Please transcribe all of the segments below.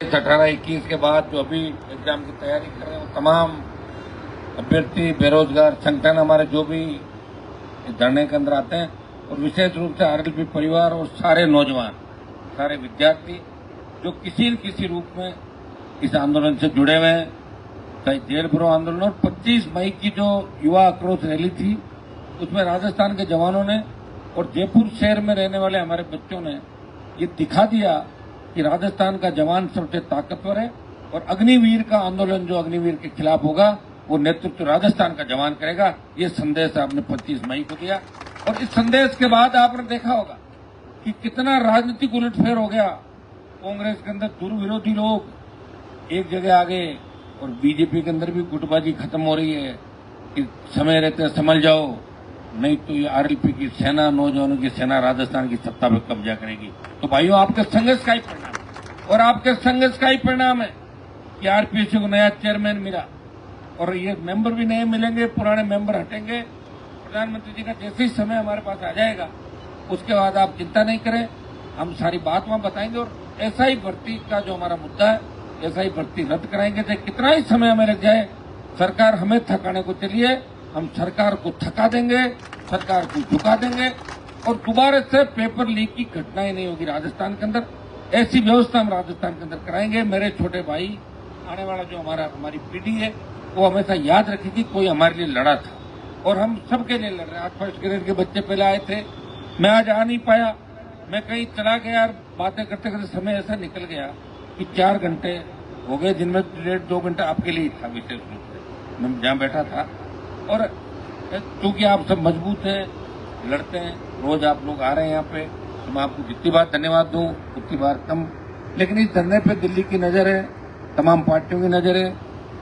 18-21 के बाद जो अभी एग्जाम की तैयारी कर रहे हैं वो तमाम अभ्यर्थी, बेरोजगार संगठन हमारे जो भी धरने के अंदर आते हैं और विशेष रूप से आरएलपी परिवार और सारे नौजवान, सारे विद्यार्थी जो किसी न किसी रूप में इस आंदोलन से जुड़े हुए हैं, चाहे जेल भरो आंदोलन। और 25 मई की जो युवा आक्रोश रैली थी उसमें राजस्थान के जवानों ने और जयपुर शहर में रहने वाले हमारे बच्चों ने ये दिखा दिया कि राजस्थान का जवान सबसे ताकतवर है और अग्निवीर का आंदोलन जो अग्निवीर के खिलाफ होगा वो नेतृत्व राजस्थान का जवान करेगा। ये संदेश आपने 25 मई को दिया और इस संदेश के बाद आपने देखा होगा कि कितना राजनीतिक उलटफेर हो गया। कांग्रेस के अंदर दुर्विरोधी लोग एक जगह आ गए और बीजेपी के अंदर भी गुटबाजी खत्म हो रही है कि समय रहते संभल जाओ, नहीं तो ये आरएलपी की सेना, नौजवानों की सेना राजस्थान की सत्ता पर कब्जा करेगी। तो भाइयों, आपके संघर्ष का ही परिणाम है और आपके संघर्ष का ही परिणाम है कि आरपीएससी को नया चेयरमैन मिला और ये मेंबर भी नए मिलेंगे, पुराने मेंबर हटेंगे। प्रधानमंत्री जी का जैसे ही समय हमारे पास आ जाएगा उसके बाद आप चिंता नहीं करें, हम सारी बात वहां बताएंगे और ऐसा ही भर्ती का जो हमारा मुद्दा है, ऐसा ही भर्ती रद्द कराएंगे। चाहे कितना ही समय हमें लग जाए, सरकार हमें थकाने को चलिए, हम सरकार को थका देंगे, सरकार को झुका देंगे और दोबारा से पेपर लीक की घटनाएं नहीं होगी राजस्थान के अंदर। ऐसी व्यवस्था हम राजस्थान के अंदर कराएंगे। मेरे छोटे भाई, आने वाला जो हमारी पीढ़ी है वो हमेशा याद रखेगी कोई हमारे लिए लड़ा था और हम सबके लिए लड़ रहे हैं। आज फर्स्ट ग्रेड के बच्चे पहले आए थे, मैं आज आ नहीं पाया, मैं कहीं चला गया और बातें करते करते समय ऐसा निकल गया कि 4 घंटे हो गए, जिनमें 1.5-2 घंटा आपके लिए था विशेष रूप से, मैं जहाँ बैठा था। और क्योंकि आप सब मजबूत हैं, लड़ते हैं, रोज आप लोग आ रहे हैं यहाँ पे, तो मैं आपको जितनी बार धन्यवाद दूं उतनी बार कम। लेकिन इस धरने पे दिल्ली की नजर है, तमाम पार्टियों की नजर है।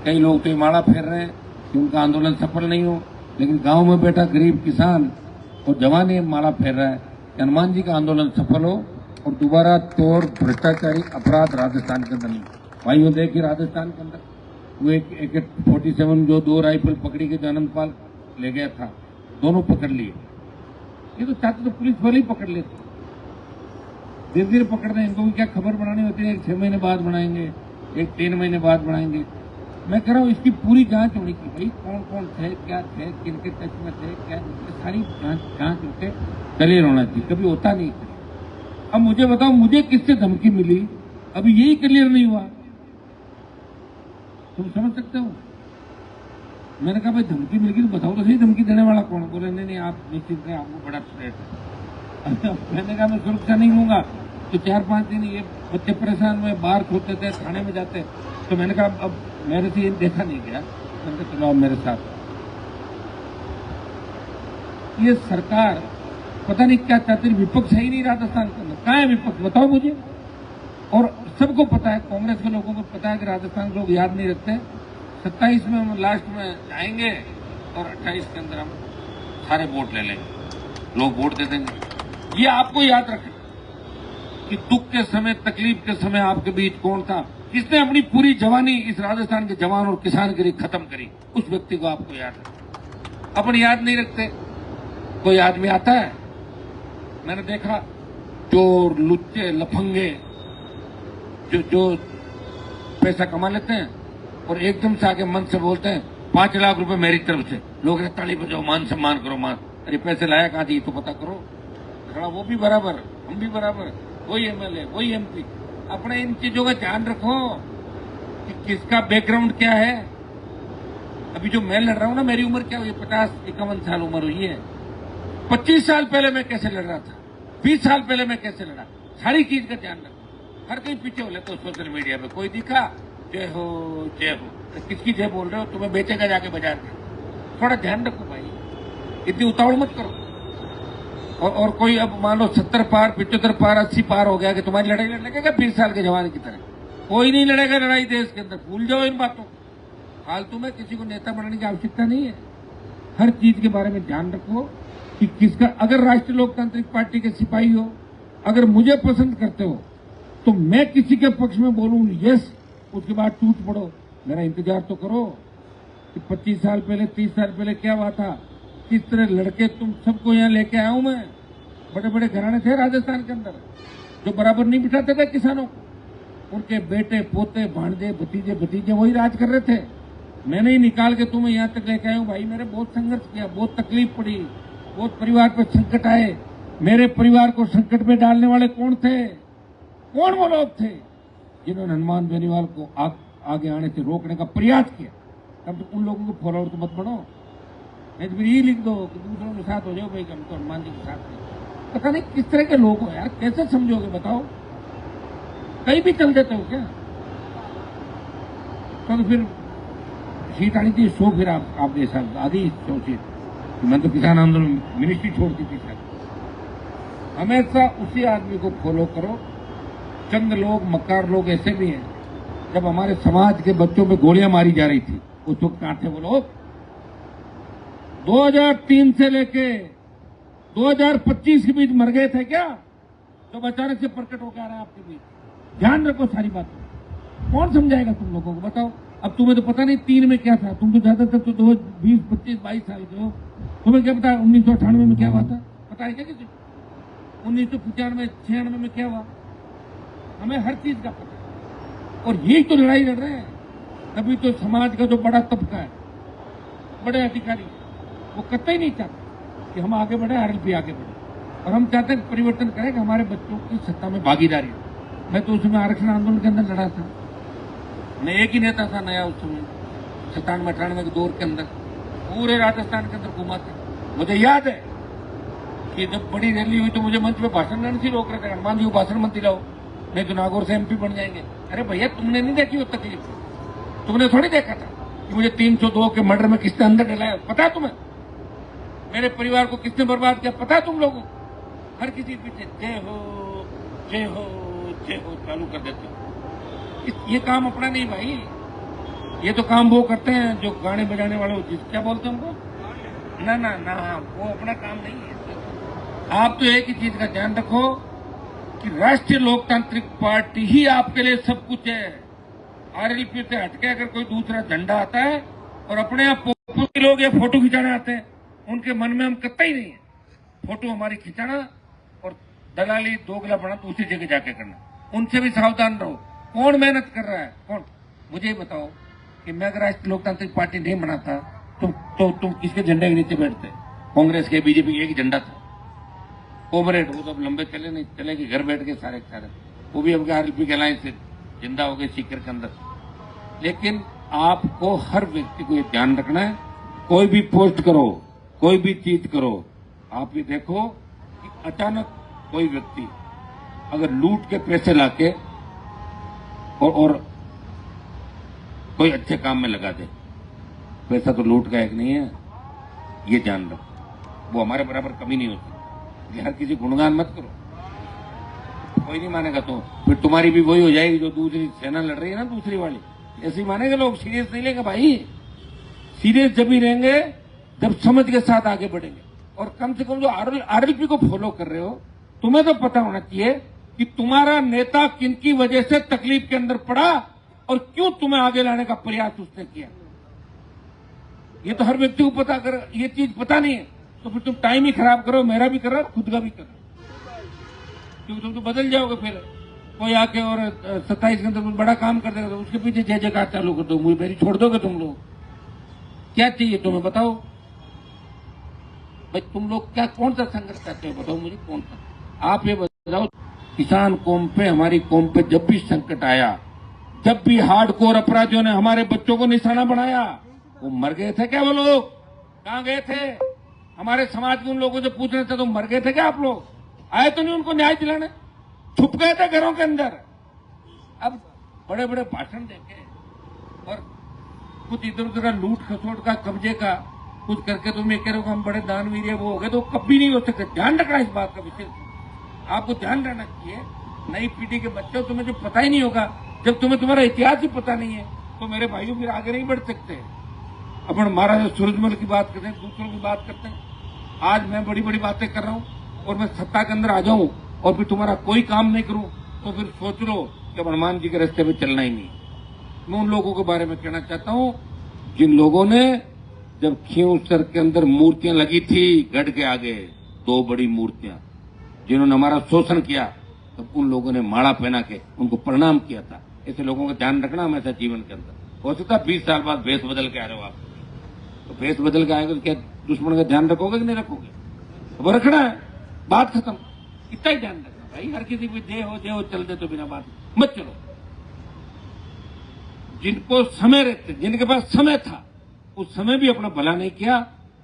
कई लोग तो ये माला फेर रहे हैं कि उनका आंदोलन सफल नहीं हो, लेकिन गांव में बैठा गरीब किसान और जवान ये माला फेर रहा है कि हनुमान जी का आंदोलन सफल हो और दोबारा तोड़ भ्रष्टाचारी अपराध राजस्थान के अंदर नहीं। भाइयों, देखिए राजस्थान के अंदर वो एक AK-47 जो 2 राइफल पकड़ी के आनंदपाल ले गया था, दोनों पकड़ लिए। ये तो चाहते तो पुलिस वाले ही पकड़ लेते, धीरे धीरे पकड़ रहे हैं। इनको भी क्या खबर बनानी होती है, 6 महीने बाद बनाएंगे, 3 महीने बाद बनाएंगे। मैं कह रहा हूँ इसकी पूरी जांच होनी चाहिए भाई, कौन कौन थे, क्या थे, किनके टच में थे, क्या सारी जांच होते क्लियर होना चाहिए, कभी होता नहीं। अब मुझे बताओ, मुझे किससे धमकी मिली, अभी यही क्लियर नहीं हुआ। तुम समझ सकते हो? मैंने कहा भाई धमकी मिल गई तो बताओ तो सही, धमकी देने वाला कौन? बोले नहीं आप निश्चित रहे, आपको बड़ा थ्रेट है। मैंने कहा मैं सुरक्षा नहीं लूंगा। तो 4-5 दिन ये बच्चे परेशान हुए, बाहर खोलते थे, थाने में जाते। तो मैंने कहा अब मेरे से ये देखा नहीं गया, मैंने कहा चलो आप मेरे साथ। ये सरकार पता नहीं क्या चाहती, विपक्ष है ही नहीं राजस्थान के अंदर। कहाँ है विपक्ष, बताओ मुझे। और सबको पता है, कांग्रेस के लोगों को पता है कि राजस्थान के लोग याद नहीं रखते। 27 में हम लास्ट में जाएंगे और 28 के अंदर हम सारे वोट ले लेंगे, लोग वोट दे देंगे। ये आपको याद रखें कि दुख के समय, तकलीफ के समय आपके बीच कौन था, किसने अपनी पूरी जवानी इस राजस्थान के जवान और किसान के लिए खत्म करी, उस व्यक्ति को आपको याद रखें। अपन याद नहीं रखते। कोई आदमी आता है, मैंने देखा चोर, लुच्चे, लफंगे जो पैसा कमा लेते हैं और एकदम से आके मन से बोलते हैं 5 लाख रुपए मेरी तरफ से, लोग ताली बजाओ, मान सम्मान करो, मान। अरे पैसे लाया कहाँ थी तो पता करो। खड़ा वो भी बराबर, हम भी बराबर, वही MLA, वही MP। अपने इन चीजों का ध्यान रखो कि किसका बैकग्राउंड क्या है। अभी जो मैं लड़ रहा हूं ना, मेरी उम्र क्या हुई, 50-51 साल उम्र हुई है। 25 साल पहले मैं कैसे लड़ रहा था, 20 साल पहले मैं कैसे लड़ा, सारी चीज का ध्यान रखो। हर कहीं पीछे हो लेते हो सोशल मीडिया पे, कोई दिखा जय हो जय हो, तो किसकी जय बोल रहे हो, तुम्हें बेचेगा जाके बाजार में। थोड़ा ध्यान रखो भाई, इतनी उतावड़ मत करो। और कोई अब मान लो 70 पार, 75 पार, 80 पार हो गया कि तुम्हारी लड़ाई लड़ लगेगा 20 साल के जवान की तरह। कोई नहीं लड़ेगा लड़ाई देश के अंदर, भूल जाओ इन बातों को। फालतू में किसी को नेता बनाने की आवश्यकता नहीं है। हर चीज के बारे में ध्यान रखो कि किसका, अगर राष्ट्रीय लोकतांत्रिक पार्टी के सिपाही हो, अगर मुझे पसंद करते हो तो मैं किसी के पक्ष में बोलूं यस, उसके बाद टूट पड़ो। मेरा इंतजार तो करो कि 25 साल पहले, 30 साल पहले क्या हुआ था, किस तरह लड़के तुम सबको यहाँ लेके आया हूं मैं। बड़े बड़े घराने थे राजस्थान के अंदर जो बराबर नहीं बिठाते थे किसानों को, उनके बेटे पोते भांजे भतीजे भतीजे वही राज कर रहे थे। मैंने ही निकाल के तुम्हें यहाँ तक लेके आया हूँ भाई। मैंने बहुत संघर्ष किया, बहुत तकलीफ पड़ी, बहुत परिवार पर संकट आए। मेरे परिवार को संकट में डालने वाले कौन थे? कौन वो लोग थे जिन्होंने हनुमान बेनीवाल को आगे आने से रोकने का प्रयास किया? तब तो उन लोगों को फॉलोअर तो मत बनो, नहीं तो फिर ये लिख दो कि दूसरों के साथ हो जाओ भाई, हम तो हनुमान जी के साथ नहीं। पता नहीं किस तरह के लोग हो यार, कैसे समझोगे बताओ? कहीं भी चल देते हो क्या? तो फिर सीट आनी थी सो, फिर आप जैसा आदि सोचिए। मैं तो किसान आंदोलन मिनिस्ट्री छोड़ दी थी सर। हमेशा उसी आदमी को फॉलो करो। चंद लोग मक्कार लोग ऐसे भी हैं, जब हमारे समाज के बच्चों पे गोलियां मारी जा रही थी उस वक्त कहां थे वो लोग? 2003 से लेके 2025 के बीच मर गए थे क्या? तो अचानक से प्रकट होकर आ रहा है आपके बीच। ध्यान रखो सारी बातें। कौन समझाएगा तुम लोगों को बताओ? अब तुम्हें तो पता नहीं 3 में क्या था, तुम तो ज्यादातर तो 20, 25, 22 साल के हो। तुम्हें क्या पता 1998 में क्या हुआ था? पता है क्या किसी? 1995, 96 में क्या हुआ? हमें हर चीज का पता है। और यही तो लड़ाई लड़ रहे हैं। तभी तो समाज का जो बड़ा तबका है, बड़े अधिकारी, वो कतई नहीं चाहते कि हम आगे बढ़े, आरएलपी आगे बढ़े। और हम चाहते हैं परिवर्तन करें कि हमारे बच्चों की सत्ता में भागीदारी हो। मैं तो उसमें आरक्षण आंदोलन के अंदर लड़ा था। मैं एक ही नेता था नया उस समय 97-98 के दौर के अंदर, पूरे राजस्थान के अंदर घुमा था। मुझे याद है कि जब बड़ी रैली हुई तो मुझे मंच पे भाषण देने से रोक रहे थे, हनुमान जी को भाषण मत दिलाओ, नहीं तो नागौर से एमपी बन जाएंगे। अरे भैया, तुमने नहीं देखी वो तकलीफ? तुमने थोड़ी देखा था कि मुझे 302 के मर्डर में किसने अंदर डलाया? पता है तुम्हें? मेरे परिवार को किसने बर्बाद किया पता है तुम लोगों? हर किसी पीछे जय हो जय हो जय हो चालू कर देते हो। ये काम अपना नहीं भाई, ये तो काम वो करते हैं जो गाने बजाने वाले होते हैं। क्या बोलते हैं उनको? ना ना ना, वो अपना काम नहीं है। आप तो एक ही चीज का ध्यान रखो कि राष्ट्रीय लोकतांत्रिक पार्टी ही आपके लिए सब कुछ है। आरएलपी से हटके अगर कोई दूसरा झंडा आता है और अपने आप लोग ये फोटो खिंचाने आते हैं, उनके मन में हम कतई नहीं है। फोटो हमारी खिंचाना और दलाली दोगलापना तो उसी जगह जाके करना। उनसे भी सावधान रहो। कौन मेहनत कर रहा है? कौन? मुझे ही बताओ कि मैं अगर राष्ट्रीय लोकतांत्रिक पार्टी नहीं बनाता तो तुम किसके झंडे के नीचे बैठते? कांग्रेस के, बीजेपी के एक झंडा था, कॉमरेड। वो तो अब लंबे चले नहीं, चले कि घर बैठ के सारे वो भी अब आरएलपी के अलायंस से जिंदा हो गए सीकर के अंदर। लेकिन आपको हर व्यक्ति को ये ध्यान रखना है, कोई भी पोस्ट करो, कोई भी चीज करो, आप ये देखो कि अचानक कोई व्यक्ति अगर लूट के पैसे लाके और कोई अच्छे काम में लगा दे, पैसा तो लूट का एक नहीं है, ये जान लो। वो हमारे बराबर कमी नहीं होती। हर किसी गुणगान मत करो, कोई नहीं मानेगा तो फिर तुम्हारी भी वही हो जाएगी जो दूसरी सेना लड़ रही है ना, दूसरी वाली। ऐसे ही मानेंगे लोग, सीरियस नहीं लेंगे भाई। सीरियस जब ही रहेंगे जब समझ के साथ आगे बढ़ेंगे। और कम से कम जो आरएलपी को फॉलो कर रहे हो, तुम्हें तो पता होना चाहिए कि तुम्हारा नेता किनकी वजह से तकलीफ के अंदर पड़ा और क्यों तुम्हें आगे लाने का प्रयास उसने किया। ये तो हर व्यक्ति को पता। अगर ये चीज पता नहीं है तो फिर तुम टाइम ही खराब करो, मेरा भी कर रहा, खुद का भी कर रहा, क्योंकि तुम तो बदल जाओगे। फिर कोई आके और 27 के अंदर बड़ा काम कर देगा तो उसके पीछे जय जयकार चालू कर दो, मुझे मेरी छोड़ दोगे तुम लोग? क्या चाहिए तुम्हें बताओ भाई? तुम लोग क्या कौन सा संघर्ष करते हो बताओ मुझे, कौन सा? आप ये बताओ, किसान कौम पे, हमारी कौम पे जब भी संकट आया, जब भी हार्डकोर अपराधियों ने हमारे बच्चों को निशाना बनाया, वो मर गए थे क्या? वो लोग कहां गए थे? हमारे समाज के उन लोगों से पूछने से तो मर गए थे क्या आप लोग? आए तो नहीं उनको न्याय दिलाने? छुप गए थे घरों के अंदर। अब बड़े बड़े भाषण देके और कुछ इधर उधर का लूट खसोट का, कब्जे का कुछ करके तुम ये कह रहे हो हम बड़े दानवीर है वो हो गए, तो कभी नहीं हो सकते। ध्यान रखना इस बात का विशेष, आपको ध्यान रहना चाहिए। नई पीढ़ी के बच्चे तुम्हें जो पता ही नहीं होगा, जब तुम्हें तुम्हारा इतिहास ही पता नहीं है तो मेरे भाइयों फिर आगे नहीं बढ़ सकते। अपन महाराजा सूरजमल की बात करते हैं, दूसरों की बात करते हैं। आज मैं बड़ी बड़ी बातें कर रहा हूं और मैं सत्ता के अंदर आ जाऊं और फिर तुम्हारा कोई काम नहीं करूं तो फिर सोच लो कि हनुमान जी के रास्ते पे चलना ही नहीं। मैं उन लोगों के बारे में कहना चाहता हूं जिन लोगों ने, जब खींवसर के अंदर मूर्तियां लगी थी गढ़ के आगे, 2 बड़ी मूर्तियां, जिन्होंने हमारा शोषण किया, तब उन लोगों ने माला पहना के उनको प्रणाम किया था। ऐसे लोगों का ध्यान रखना हमेशा जीवन के अंदर। हो सकता है 20 साल बाद भेष बदल के आ रहे हो आप, तो भेष बदल के आएगा तो क्या दुश्मन का ध्यान रखोगे कि नहीं रखोगे? वो रखना है, बात खत्म। इतना ही ध्यान रखना भाई। हर किसी को दे हो चल दे तो बिना बात मत चलो। जिनको समय रहते, जिनके पास समय था, उस समय भी अपना भला नहीं किया,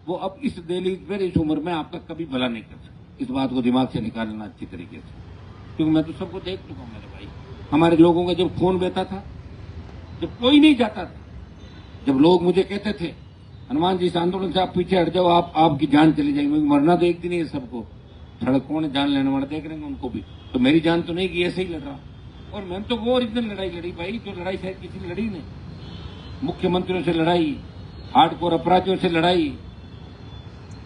वो अब इस डेली पर इस उम्र में आपका कभी भला नहीं कर सकते। इस बात को दिमाग से निकालना अच्छी तरीके से, क्योंकि मैं तो सबको देख चुका हूं मेरे भाई। हमारे लोगों का जब खून बहता था, जब कोई नहीं जाता था, जब लोग मुझे कहते थे हनुमान जी इस आंदोलन से आप पीछे हट जाओ, आपकी जान चली जाएगी। मरना तो एक दिन ही है सबको, सड़कों ने जान लेने वाले देख रहे हैं उनको भी, तो मेरी जान तो नहीं कि ऐसे ही लड़ रहा। और मैंने तो वो ओरिजिनल लड़ाई लड़ी भाई, जो लड़ाई शायद किसी ने लड़ी नहीं। मुख्यमंत्रियों से लड़ाई, हार्डकोर अपराधियों से लड़ाई,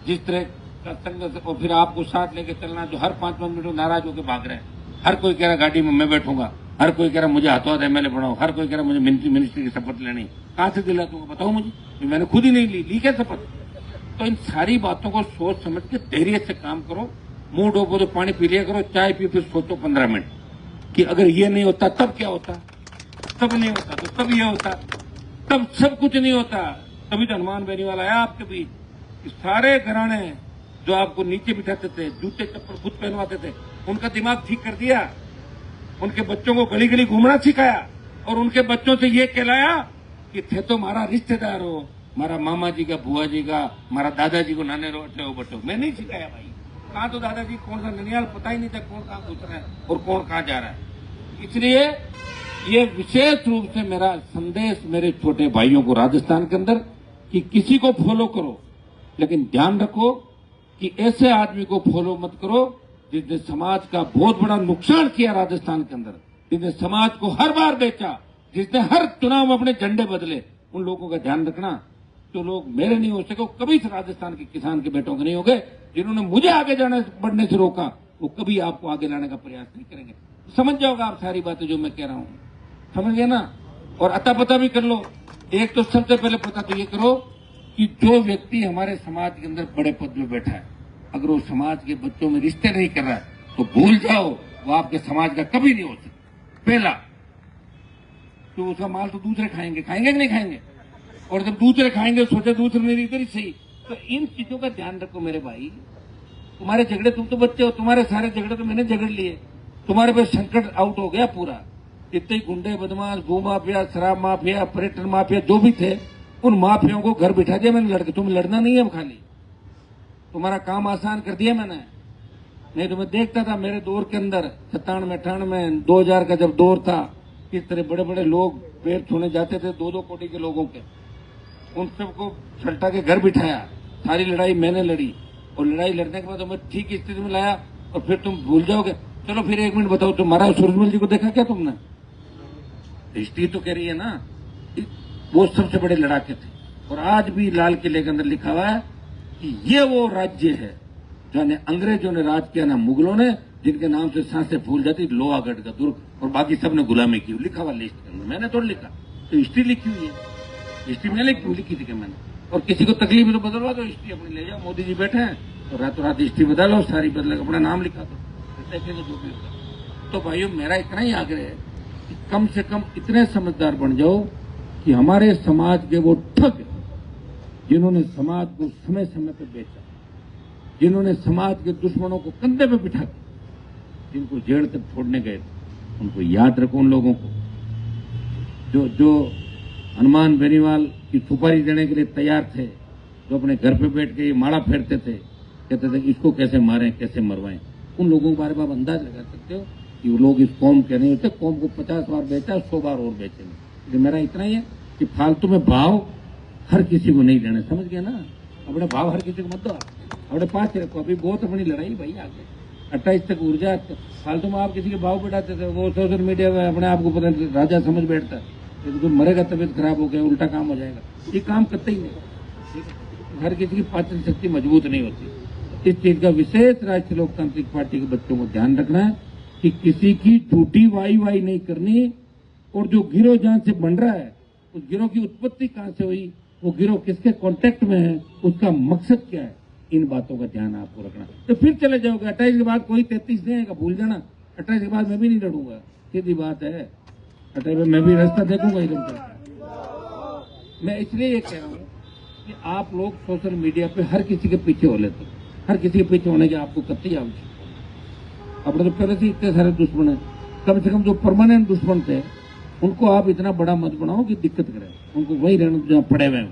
जिस तरह का संघर्ष, और फिर आपको साथ लेके चलना, जो हर 5 मिनट में नाराज होकर भाग रहे हैं। हर कोई कह रहा गाड़ी में मैं बैठूंगा, हर कोई कह रहा मुझे हाथों हाथ एमएलए बनाओ, हर कोई कह रहा मुझे मिनिस्ट्री की शपथ लेनी। कहां से दिला दूंगा बताओ मुझे? मैंने खुद ही नहीं ली क्या शपथ? तो इन सारी बातों को सोच समझ के धैर्य से काम करो। मुंह डोबो तो पानी पी लिया करो, चाय पी, फिर सोचो 15 मिनट कि अगर ये नहीं होता तब क्या होता, तब नहीं होता तो तब ये होता, तब सब कुछ नहीं होता। तभी तो हनुमान बेनीवाल आया आपके बीच। सारे घराने जो आपको नीचे बिठाते थे, जूते चप्पल खुद पहनवाते थे, उनका दिमाग ठीक कर दिया। उनके बच्चों को गली गली घूमना सिखाया, और उनके बच्चों से ये कहलाया कि थे तो हमारा रिश्तेदार हो, हमारा मामा जी का, बुआ जी का, हमारा दादाजी को नाने रोटे हो बटो। मैं नहीं सिखाया भाई। कहा तो दादाजी कौन सा ननियाल, पता ही नहीं था कौन कहां घुस रहा है और कौन कहां जा रहा है। इसलिए ये विशेष रूप से मेरा संदेश मेरे छोटे भाइयों को राजस्थान के अंदर, कि किसी को फॉलो करो, लेकिन ध्यान रखो कि ऐसे आदमी को फॉलो मत करो जिसने समाज का बहुत बड़ा नुकसान किया राजस्थान के अंदर, जिसने समाज को हर बार बेचा, जिसने हर चुनाव में अपने झंडे बदले। उन लोगों का ध्यान रखना। जो लोग मेरे नहीं हो सके, कभी से राजस्थान के किसान के बेटों के नहीं हो गए। जिन्होंने मुझे आगे बढ़ने से रोका, वो कभी आपको आगे लाने का प्रयास नहीं करेंगे। समझ जाओगे आप सारी बातें जो मैं कह रहा हूं, समझ गए ना? और अता पता भी कर लो। एक तो सबसे पहले पता तो ये करो कि जो व्यक्ति हमारे समाज के अंदर बड़े पद में बैठा है, अगर वो समाज के बच्चों में रिश्ते नहीं कर रहा है, तो भूल जाओ वो आपके समाज का कभी नहीं हो सकता। पहला तो उसका माल तो दूसरे खाएंगे कि नहीं खाएंगे, और जब दूसरे खाएंगे सोचे दूसरे मेरी इधर ही सही। तो इन चीजों का ध्यान रखो मेरे भाई। तुम्हारे झगड़े, तुम तो बच्चे हो, तुम्हारे सारे झगड़े तो मैंने झगड़ लिए। तुम्हारे पे संकट आउट हो गया पूरा। इतने गुंडे, बदमाश, भू माफिया, शराब माफिया, पर्यटन माफिया जो भी थे, उन माफियाओं को घर बिठा दिया मैंने लड़के। तुम्हें लड़ना नहीं है, खाली तुम्हारा काम आसान कर दिया मैंने। नहीं तो मैं देखता था मेरे दौर के अंदर 97, 98, 2000 का जब दौर था, किस तरह बड़े बड़े लोग पैर छूने जाते थे 2-2 कोटी के लोगों के। उन सबको सल्टा के घर बिठाया, सारी लड़ाई मैंने लड़ी, और लड़ाई लड़ने के बाद मैं ठीक स्थिति में लाया। और फिर तुम भूल जाओगे। चलो फिर एक मिनट बताओ, तुम्हारा सूरजमल जी को देखा क्या तुमने? हिस्ट्री तो कह रही है ना, वो सबसे बड़े लड़ाके थे। और आज भी लाल किले के अंदर लिखा हुआ है कि ये वो राज्य है जो अंग्रेजों ने राज किया ना मुगलों ने, जिनके नाम से सांसें फूल जाती, लोहागढ़ का दुर्ग, और बाकी सबने गुलामी की। लिखा हुआ लिस्ट के अंदर, मैंने थोड़ा लिखा, तो हिस्ट्री लिखी हुई है। हिस्ट्री मैंने क्यों लिखी थी कि मैंने? और किसी को तकलीफ है तो बदलवा दो, हिस्ट्री अपनी ले जाओ। मोदी जी बैठे हैं तो रातों रात हिस्ट्री बदलो, सारी बदल अपना नाम लिखा दो, जो भी होगा। तो भाइयों मेरा इतना ही आग्रह है कि कम से कम इतने समझदार बन जाओ कि हमारे समाज के वो ठग जिन्होंने समाज को समय समय पर बेचा, जिन्होंने समाज के दुश्मनों को कंधे पे बिठा के जिनको जेल तक छोड़ने गए थे, उनको याद रखो। उन लोगों को जो हनुमान बेनीवाल की सुपारी देने के लिए तैयार थे, जो अपने घर पे बैठ के ये माड़ा फेरते थे, कहते थे इसको कैसे मारें कैसे मरवाएं, उन लोगों के बारे में आप अंदाज लगा सकते हो कि वो लोग इस कौम के नहीं होते। कौम को 50 बार बेचा, 100 बार और बेचेंगे। लेकिन मेरा इतना ही है कि फालतू में भाव हर किसी को नहीं लेना, समझ गया ना? अपने भाव हर किसी को मत दो, अपने पास रखो। अभी बहुत अपनी लड़ाई भाई आगे 28 तक ऊर्जा। फालतू में आप किसी के भाव बढ़ाते थे, वो सोशल मीडिया में अपने आप को पता राजा समझ बैठता है, तो मरेगा, तबीयत खराब हो गया, उल्टा काम हो जाएगा। ये काम करते ही नहीं। हर किसी की पाचन शक्ति मजबूत नहीं होती। इस चीज का विशेष राष्ट्रीय लोकतांत्रिक पार्टी के बच्चों को ध्यान रखना है कि किसी की झूठी वाई नहीं करनी। और जो गिरोह जहां से बन रहा है, उस गिरोह की उत्पत्ति कहां से हुई, वो गिरोह किसके कांटेक्ट में है, उसका मकसद क्या है, इन बातों का ध्यान आपको रखना। तो फिर चले जाओगे। 28 के बाद कोई 33 नहीं आएगा, भूल जाना। 28 के बाद मैं भी नहीं लड़ूंगा, सीधी बात है। अतः मैं भी रास्ता देखूंगा एकदम करके। मैं इसलिए ये कह रहा हूँ कि आप लोग सोशल मीडिया पे हर किसी के पीछे हो लेते, हर किसी के पीछे होने की आपको कतई आवश्यकता। अपने तो पहले से इतने सारे दुश्मन है, कम से कम जो परमानेंट दुश्मन थे उनको आप इतना बड़ा मत बनाओ कि दिक्कत करे, उनको वही रहना जहाँ पड़े हुए हो।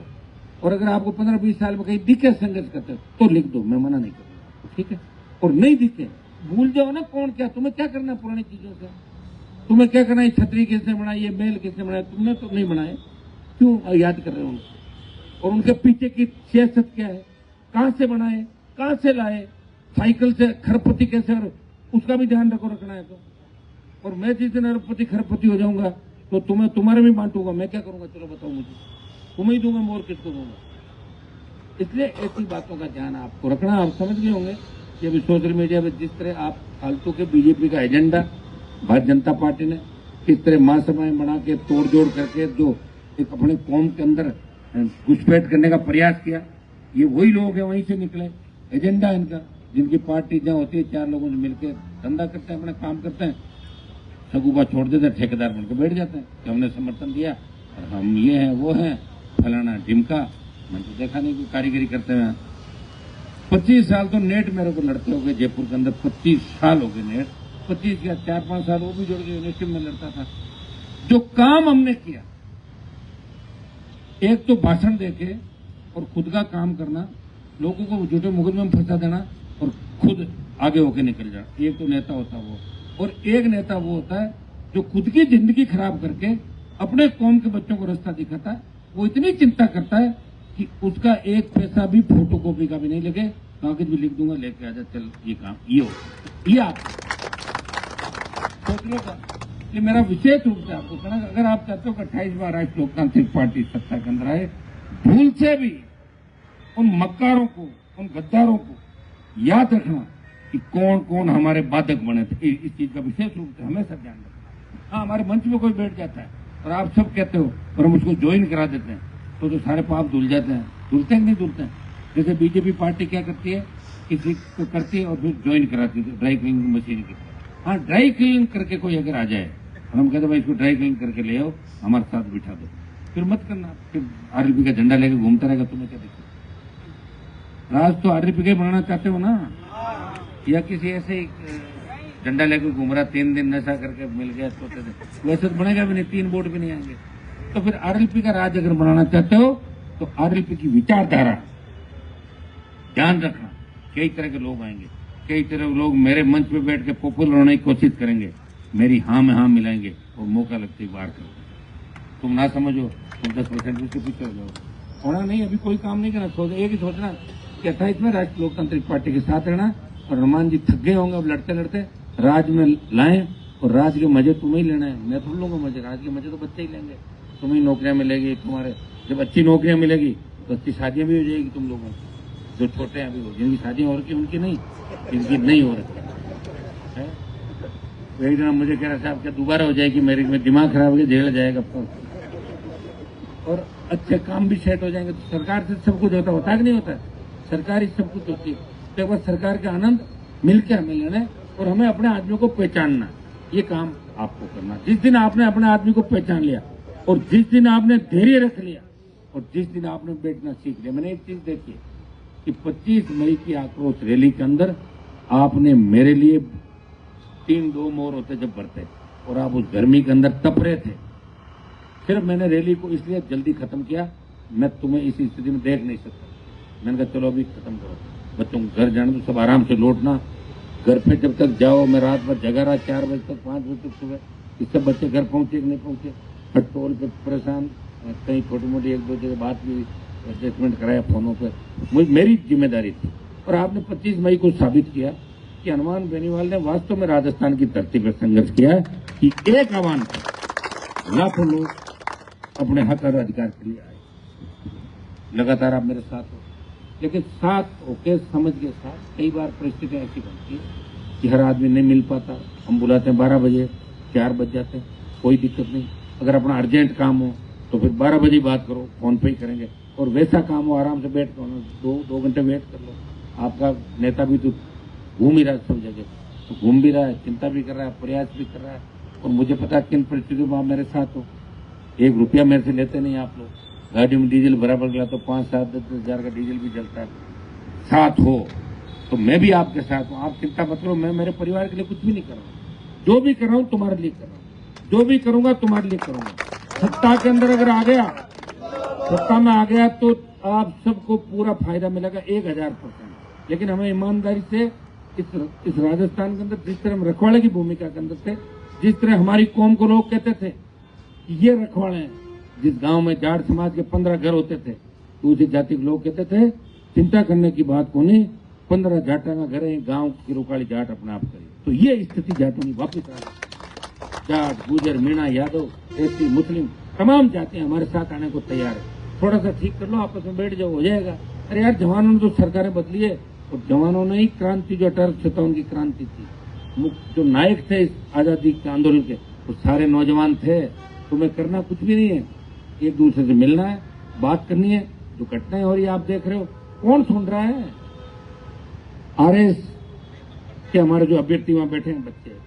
और अगर आपको 15-20 साल में कहीं दिखे संघर्ष करते तो लिख दो, मैं मना नहीं करूंगा, ठीक है। और नहीं दिखे भूल जाओ ना कौन क्या, तुम्हें क्या करना पुरानी चीजों से, तुम्हें क्या करना है छतरी किसने बनाई, ये मेल किसने बनाया, तुमने तो नहीं बनाए, क्यों याद कर रहे हो उनको? और उनके पीछे की सियासत क्या है, कहां से बनाए, कहां से लाए, साइकिल से खरपति कैसे, और उसका भी ध्यान रखना है तो। और मैं जिस दिन अरबपति खरपति हो जाऊंगा तो तुम्हें तुम्हारे भी बांटूंगा, मैं क्या करूंगा चलो बताओ मुझे, तुम्हें ही दूंगा मोर किसको दूंगा। इसलिए ऐसी बातों का ध्यान आपको रखना। आप समझ गए होंगे कि अभी सोशल मीडिया पे जिस तरह आप फालतू के बीजेपी का एजेंडा भारतीय जनता पार्टी ने किस तरह महासभाएं बना के तोड़ जोड़ करके जो एक अपने कौम के अंदर घुसपैठ करने का प्रयास किया, ये वही लोग हैं वहीं से निकले, एजेंडा इनका, जिनकी पार्टी जहाँ होती है 4 लोगों से मिलकर धंधा करते हैं, अपना काम करते हैं, सगुबा छोड़ देते हैं, ठेकेदार बनकर बैठ जाते हैं कि हमने समर्थन दिया और हम ये हैं वो हैं फलाना ढिमका। मैंने तो देखा नहीं कोई कारीगरी करते हुए। 25 साल तो नेट मेरे को लड़ते हो गए जयपुर के अंदर, 25 साल हो गए नेट, 25 या 4-5 साल वो भी जोड़ के यूनिवर्सिटी में लड़ता था। जो काम हमने किया, एक तो भाषण देके और खुद का काम करना, लोगों को झूठे मुकदमे में फंसा देना और खुद आगे होके निकल जाना, एक तो नेता होता वो। और एक नेता वो होता है जो खुद की जिंदगी खराब करके अपने कौम के बच्चों को रास्ता दिखाता है। वो इतनी चिंता करता है कि उसका एक पैसा भी फोटोकॉपी का भी नहीं लगे, कागज भी लिख दूंगा लेके आजा चल ये काम ये हो। ये आप सोच लो का, ये मेरा विशेष रूप से आपको कहना, अगर आप चाहते हो कि 28वां राष्ट्रीय लोकतांत्रिक पार्टी सत्ता के अंदर आए, भूल से भी उन मक्कारों को, उन गद्दारों को याद रखना कि कौन कौन हमारे बाधक बने थे। इस चीज का विशेष रूप से हमेशा ध्यान रखना। हाँ, हमारे मंच में कोई बैठ जाता है और आप सब कहते हो और हम उसको ज्वाइन करा देते हैं तो सारे पाप धुल जाते हैं। धुलते हैं कि नहीं धुलते हैं? जैसे बीजेपी पार्टी क्या करती है, किसी को करती है और फिर ज्वाइन कराती है ड्राई क्लीनिंग मशीन की। हाँ, ड्राई क्लीनिंग करके कोई अगर आ जाए और हम कहते भाई इसको ड्राई क्लीनिंग करके ले आओ, हमारे साथ बिठा दो, फिर मत करना, फिर आरएलपी का झंडा लेकर घूमता रहेगा, तुम्हें क्या दिक्कत? राज तो आरएलपी का बनाना चाहते हो ना, या किसी ऐसे ही झंडा लेकर घूम रहा 3 दिन नशा करके मिल गया सोते थे, वैसे तो बनेगा भी नहीं, 3 वोट भी नहीं आएंगे। तो फिर आरएलपी का राज अगर बनाना चाहते हो तो आरएलपी की विचारधारा ध्यान रखना। कई तरह के लोग आएंगे, कई तरह के लोग मेरे मंच पे बैठ के पॉपुलर होने की कोशिश करेंगे, मेरी हाँ में हाँ मिलाएंगे और मौका लगते ही बाहर कर। तुम ना समझो, तुम 10% उसके पीछे हो जाओ। होना नहीं, अभी कोई काम नहीं करना, एक ही सोचना कि 28 में राष्ट्रीय लोकतांत्रिक पार्टी के साथ रहना। और हनुमान जी थक गए होंगे अब लड़ते लड़ते, राज में लाएं और राज के मजे तुम्हें ही लेना है, मैं थोड़ा लूंगा मजे, राज के मजे तो बच्चे ही लेंगे। तुम्हें नौकरियां मिलेगी, तुम्हारे जब अच्छी नौकरियां मिलेगी तो अच्छी शादियां भी हो जाएगी तुम लोगों जो छोटे हैं अभी हो, जिनकी शादियां हो रखी उनकी नहीं, जिनकी नहीं हो रखी है। एक दिन मुझे कह रहा साहब क्या दोबारा हो जाएगी मेरी, में दिमाग खराब हो गया, झेल जाएगा और अच्छे काम भी सेट हो जाएंगे। तो सरकार से सब कुछ होता है कि नहीं होता है? सरकार ही सब कुछ होती है। तो एक बार सरकार का आनंद मिलकर हमें लेना है और हमें अपने आदमियों को पहचानना, ये काम आपको करना। जिस दिन आपने अपने आदमी को पहचान लिया और जिस दिन आपने धैर्य रख लिया और जिस दिन आपने बैठना सीख लिया, मैंने एक चीज देखी कि 25 मई की आक्रोश रैली के अंदर आपने मेरे लिए 3-2 मोर होते जब भरते और आप उस गर्मी के अंदर तप रहे थे। सिर्फ मैंने रैली को इसलिए जल्दी खत्म किया, मैं तुम्हें इस स्थिति में देख नहीं सकता। मैंने कहा चलो अभी खत्म करो, बच्चों को घर जाने तो सब आराम से लौटना। घर पे जब तक जाओ, मैं रात भर जगा रहा 4 बजे तक 5 बजे तक सुबह, इससे बच्चे घर पहुंचे कि नहीं पहुंचे, हर टोल पे परेशान, कहीं छोटी मोटी 1-2 जगह बात भी एडजस्टमेंट कराया फोनों पे, मेरी जिम्मेदारी थी। और आपने 25 मई को साबित किया कि हनुमान बेनीवाल ने वास्तव में राजस्थान की धरती पर संघर्ष किया है कि एक आह्वान पर लाखों लोग अपने हक और अधिकार के लिए आए। लगातार आप मेरे साथ हो, लेकिन साथ होके समझ के साथ कई बार परिस्थितियां ऐसी बनती है कि हर आदमी नहीं मिल पाता। हम बुलाते हैं 12 बजे, 4 बज जाते हैं, कोई दिक्कत नहीं। अगर अपना अर्जेंट काम हो तो फिर 12 बजे बात करो, फोन पे ही करेंगे। और वैसा काम हो आराम से बैठ कर 2 घंटे वेट कर लो। आपका नेता भी तो घूम ही रहा है सब जगह, तो घूम भी रहा है, चिंता भी कर रहा है, प्रयास भी कर रहा है, और मुझे पता किन परिस्थितियों में आप मेरे साथ हो। 1 रुपया मेरे से लेते नहीं आप लोग। गाड़ी में डीजल बराबर गया तो 5-7-10 हजार का डीजल भी जलता है। साथ हो तो मैं भी आपके साथ हूँ। आप चिंता मत करो, मैं मेरे परिवार के लिए कुछ भी नहीं कर रहा हूँ। जो भी कर रहा हूँ तुम्हारे लिए कर रहा हूँ, जो भी करूंगा तुम्हारे लिए करूंगा। सत्ता के अंदर अगर आ गया, सत्ता में आ गया तो आप सबको पूरा फायदा मिलेगा 1000%। लेकिन हमें ईमानदारी से इस राजस्थान के अंदर जिस तरह हम रखवाले की भूमिका के अंदर थे, जिस तरह हमारी कौम को लोग कहते थे कि ये रखवाले हैं, जिस गांव में जाट समाज के 15 घर होते थे तो उस जाति के लोग कहते थे चिंता करने की बात को नहीं, 15 जाटा का घर है, गांव की रुकाली जाट अपने आप करे। तो ये स्थिति जाटों की वापिस आ गई। जाट, गुजर, मीणा, यादव, एससी, मुस्लिम तमाम जातियां हमारे साथ आने को तैयार है। थोड़ा सा ठीक कर लो, आपस में बैठ जाओ, हो जाएगा। अरे यार, जवानों ने तो सरकारें बदली है और जवानों ने ही क्रांति, जो अटल क्षेत्रों की क्रांति थी, जो नायक थे इस आजादी के आंदोलन के, वो सारे नौजवान थे। तुम्हें करना कुछ भी नहीं है, एक दूसरे से मिलना है, बात करनी है। जो घटनाएं हो रही है आप देख रहे हो, कौन सुन रहा है? आरएस के हमारे जो अभ्यर्थी वहां बैठे हैं बच्चे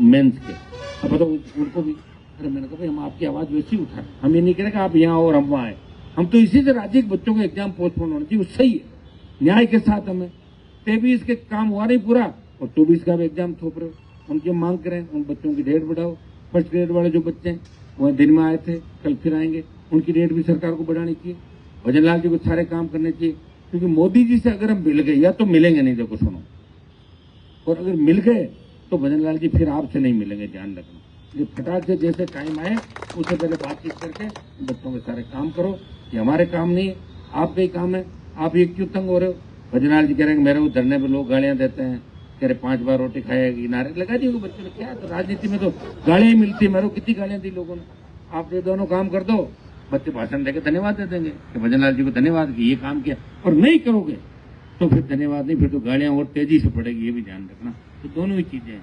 मेंस के, अब बताओ उनको भी। अरे मैंने कहा भाई हम आपकी आवाज वैसी उठाए, हम ये नहीं कह रहे कि आप यहाँ और हम वहां आए। हम तो इसी से राज्य के बच्चों का एग्जाम पोस्टपोन होना चाहिए, वो सही है, न्याय के साथ। हमें 23 के काम हुआ नहीं पूरा और 24 का भी एग्जाम थोप रहे हो। हम जो मांग करें उन बच्चों की डेट बढ़ाओ। फर्स्ट ग्रेड वाले जो बच्चे हैं वह दिन में आए थे, कल फिर आएंगे, उनकी डेट भी सरकार को बढ़ानी चाहिए। भजन लाल जी को सारे काम करने चाहिए, क्योंकि मोदी जी से अगर हम मिल गए, या तो मिलेंगे नहीं, देखो सुनो, और अगर मिल गए तो भजन लाल जी फिर आपसे नहीं मिलेंगे, ध्यान रखना। ये फटाक से जैसे टाइम आए उससे पहले बातचीत करके बच्चों के सारे काम करो। ये हमारे काम नहीं है, आपका ही काम है। आप ये क्यों तंग हो रहे हो? भजन लाल जी कह रहे हैं मेरे को धरने पे लोग गालियां देते हैं, कह रहे 5 बार रोटी खाएगी, नारे लगा दिए बच्चों ने। क्या तो राजनीति में तो गालियां ही मिलती है, मेरे को कितनी गालियां दी लोगों ने। आप ये दोनों काम कर दो, बच्चे भाषण देकर धन्यवाद दे देंगे कि भजन लाल जी को धन्यवाद कि ये काम किया, और नहीं करोगे तो फिर धन्यवाद नहीं, फिर तो गालियां और तेजी से पड़ेगी, ये भी ध्यान रखना। तो दोनों ही चीजें हैं,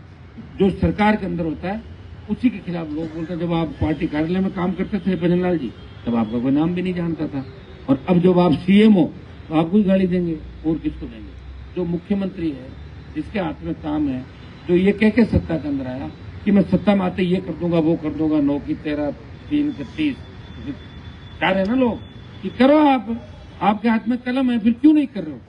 जो सरकार के अंदर होता है उसी के खिलाफ लोग बोलते हैं। जब आप पार्टी कार्यालय में काम करते थे भजन लाल जी, तब आपका कोई नाम भी नहीं जानता था, और अब जब आप सीएम हो तो आपको ही गाली देंगे, और किसको देंगे? जो मुख्यमंत्री है, जिसके हाथ में काम है, जो ये कह के सत्ता के अंदर आया कि मैं सत्ता में आते ये कर दूंगा, वो कर दूंगा, 9 की 13, 3 की 30, चाह रहे ना लोग कि करो आप, आपके हाथ में कलम है, फिर क्यों नहीं कर रहे हो?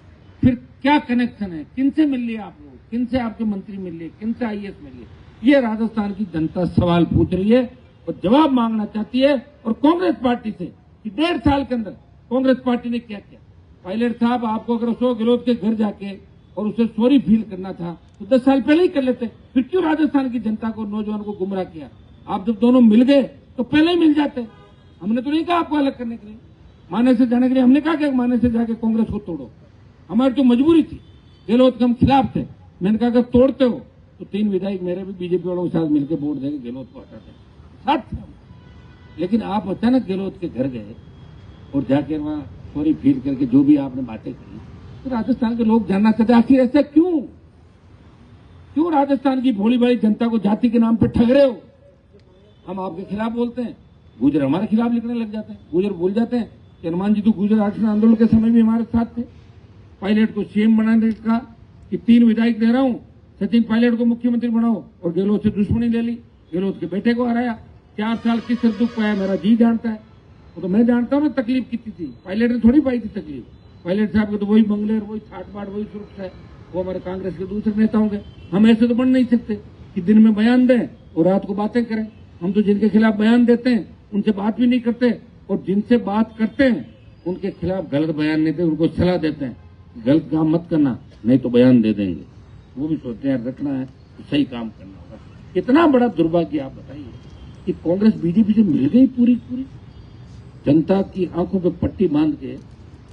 फिर क्या कनेक्शन है? किनसे मिल लिए आप लोग? किनसे आपके मंत्री मिल लिए? किनसे आईएएस मिल लिए? ये राजस्थान की जनता सवाल पूछ रही है और जवाब मांगना चाहती है। और कांग्रेस पार्टी से कि 1.5 साल के अंदर कांग्रेस पार्टी ने क्या किया? पायलट साहब, आपको अगर अशोक गहलोत के घर जाके और उसे सॉरी फील करना था तो 10 साल पहले ही कर लेते। फिर क्यों राजस्थान की जनता को, नौजवान को गुमराह किया? आप जब दोनों मिल गए तो पहले ही मिल जाते। हमने तो नहीं कहा आपको अलग करने के लिए, माने से जाने के लिए। हमने कहा कि माने से जाके कांग्रेस को तोड़ो, हमारी तो मजबूरी थी। गहलोत के हम खिलाफ थे। मैंने कहा अगर तोड़ते हो तो 3 विधायक मेरे भी बीजेपी वालों के साथ मिलकर वोट देंगे, गहलोत को हटाते साथ। लेकिन आप अचानक गहलोत के घर गए और जाकर वहां सॉरी फील करके जो भी आपने बातें करी, तो राजस्थान के लोग जानना चाहते आखिर ऐसा क्यों? क्यों राजस्थान की भोली भाली जनता को जाति के नाम पर ठग रहे हो? हम आपके खिलाफ बोलते हैं, गुजर हमारे खिलाफ लिखने लग जाते हैं। गुजर भूल जाते हैं कि हनुमान जी तो गुजर आंदोलन के समय भी हमारे साथ थे। पायलट को सीएम बनाने का कि 3 विधायक दे रहा हूं, सचिन पायलट को मुख्यमंत्री बनाओ, और गहलोत से दुश्मनी ले ली, गहलोत के बेटे को हराया। 4 साल किस तरह दुख पाया मेरा जी जानता है। वो तो मैं जानता हूं ना तकलीफ कितनी थी। पायलट ने थोड़ी पाई थी तकलीफ। पायलट साहब के तो वही बंगले, वही ठाट बाट, वही सुरक्षा है। वो हमारे कांग्रेस के दूसरे नेता होंगे। हम ऐसे तो बन नहीं सकते कि दिन में बयान दें और रात को बातें करें। हम तो जिनके खिलाफ बयान देते हैं उनसे बात भी नहीं करते, और जिनसे बात करते हैं उनके खिलाफ गलत बयान नहीं देते, उनको सलाह देते हैं गलत काम मत करना, नहीं तो बयान दे देंगे। वो भी सोचते हैं रखना है तो सही काम करना होगा। इतना बड़ा दुर्भाग्य आप बताइए कि कांग्रेस बीजेपी से मिल गई पूरी पूरी, जनता की आंखों पे पट्टी बांध के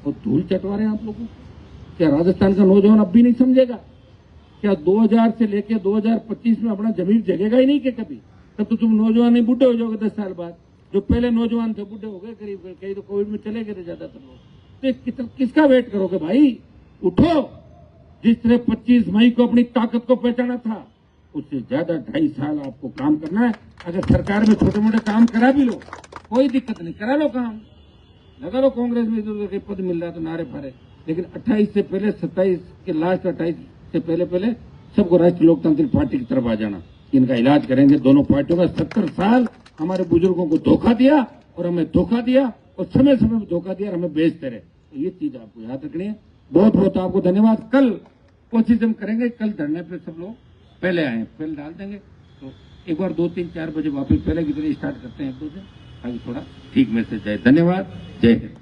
और धूल चटवा रहे हैं आप लोगों को। क्या राजस्थान का नौजवान अब भी नहीं समझेगा? क्या 2000 से लेकर 2025 में अपना जमीन जगेगा ही नहीं? कि कभी तब तो तुम नौजवान ही बूढ़े हो जाओगे 10 साल बाद। जो पहले नौजवान थे बूढ़े हो गए करीब, कई तो कोविड में चले गए थे ज्यादातर लोग। तो किसका वेट करोगे भाई? उठो। जिस तरह 25 मई को अपनी ताकत को पहचाना था, उससे ज्यादा 2.5 साल आपको काम करना है। अगर सरकार में छोटे मोटे काम करा भी लो, कोई दिक्कत नहीं, करा लो काम, लगा लो। कांग्रेस में जो पद मिल रहा है तो नारे फारे, लेकिन 28 से पहले, 27 के लास्ट 28 से पहले सबको राष्ट्रीय लोकतांत्रिक पार्टी की तरफ आ जाना। इनका इलाज करेंगे। दोनों पार्टियों का 70 साल हमारे बुजुर्गों को धोखा दिया और हमें धोखा दिया और समय समय पर धोखा दिया और हमें बेचते रहे। तो ये चीज आपको याद रखनी है। बहुत बहुत आपको धन्यवाद। कल कोशिश हम करेंगे, कल धरने पे सब लोग पहले आए, पहले डाल देंगे। तो एक बार 2, 3, 4 बजे वापस पहले की तरह स्टार्ट करते हैं 1-2 दिन, ताकि थोड़ा ठीक मैसेज जाए। धन्यवाद। जय हिंद।